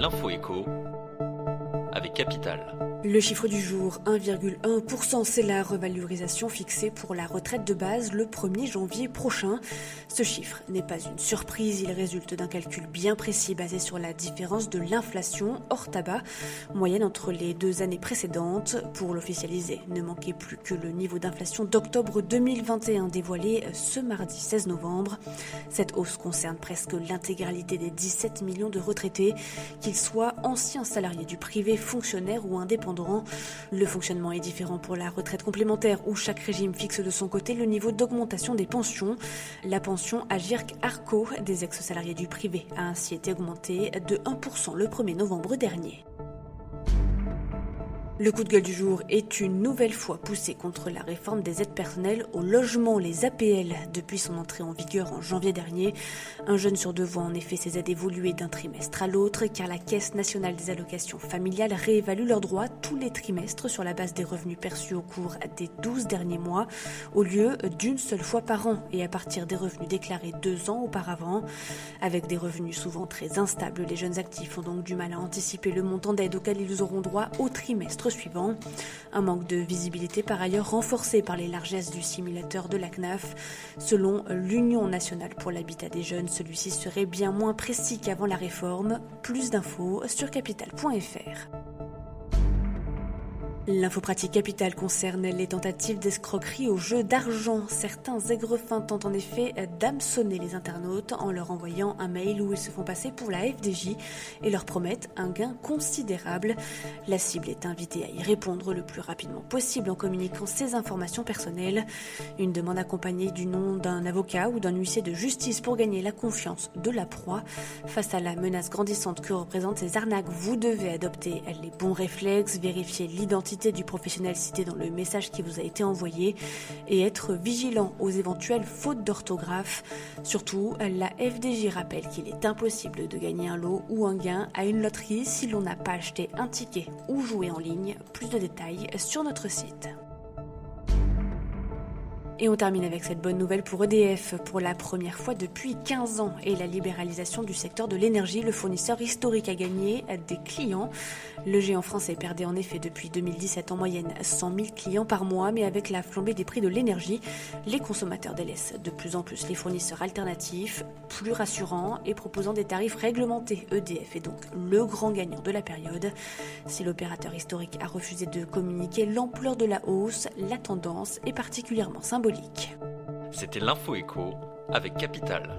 L'info écho avec Capital. Le chiffre du jour, 1,1%, c'est la revalorisation fixée pour la retraite de base le 1er janvier prochain. Ce chiffre n'est pas une surprise, il résulte d'un calcul bien précis basé sur la différence de l'inflation hors tabac, moyenne entre les 2 années précédentes. Pour l'officialiser, ne manquait plus que le niveau d'inflation d'octobre 2021 dévoilé ce mardi 16 novembre. Cette hausse concerne presque l'intégralité des 17 millions de retraités, qu'ils soient anciens salariés du privé, fonctionnaires ou indépendants. Le fonctionnement est différent pour la retraite complémentaire où chaque régime fixe de son côté le niveau d'augmentation des pensions. La pension Agirc-Arrco des ex-salariés du privé a ainsi été augmentée de 1% le 1er novembre dernier. Le coup de gueule du jour est une nouvelle fois poussé contre la réforme des aides personnelles au logement, les APL, depuis son entrée en vigueur en janvier dernier. Un jeune sur deux voit en effet ses aides évoluer d'un trimestre à l'autre, car la Caisse nationale des allocations familiales réévalue leurs droits tous les trimestres sur la base des revenus perçus au cours des 12 derniers mois, au lieu d'une seule fois par an et à partir des revenus déclarés 2 ans auparavant. Avec des revenus souvent très instables, les jeunes actifs ont donc du mal à anticiper le montant d'aide auquel ils auront droit au trimestre suivant. Un manque de visibilité par ailleurs renforcé par les largesses du simulateur de la CNAF. Selon l'Union nationale pour l'habitat des jeunes, celui-ci serait bien moins précis qu'avant la réforme. Plus d'infos sur capital.fr. L'info pratique Capital concerne les tentatives d'escroquerie au jeu d'argent. Certains aigrefins tentent en effet d'hameçonner les internautes en leur envoyant un mail où ils se font passer pour la FDJ et leur promettent un gain considérable. La cible est invitée à y répondre le plus rapidement possible en communiquant ses informations personnelles. Une demande accompagnée du nom d'un avocat ou d'un huissier de justice pour gagner la confiance de la proie. Face à la menace grandissante que représentent ces arnaques, vous devez adopter les bons réflexes, vérifier l'identité du professionnel cité dans le message qui vous a été envoyé et être vigilant aux éventuelles fautes d'orthographe. Surtout, la FDJ rappelle qu'il est impossible de gagner un lot ou un gain à une loterie si l'on n'a pas acheté un ticket ou joué en ligne. Plus de détails sur notre site. Et on termine avec cette bonne nouvelle pour EDF. Pour la première fois depuis 15 ans et la libéralisation du secteur de l'énergie, le fournisseur historique a gagné des clients. Le géant français perdait en effet depuis 2017 en moyenne 100 000 clients par mois, mais avec la flambée des prix de l'énergie, les consommateurs délaissent de plus en plus les fournisseurs alternatifs, plus rassurants et proposant des tarifs réglementés. EDF est donc le grand gagnant de la période. Si l'opérateur historique a refusé de communiquer l'ampleur de la hausse, la tendance est particulièrement symbolique. C'était l'info écho avec Capital.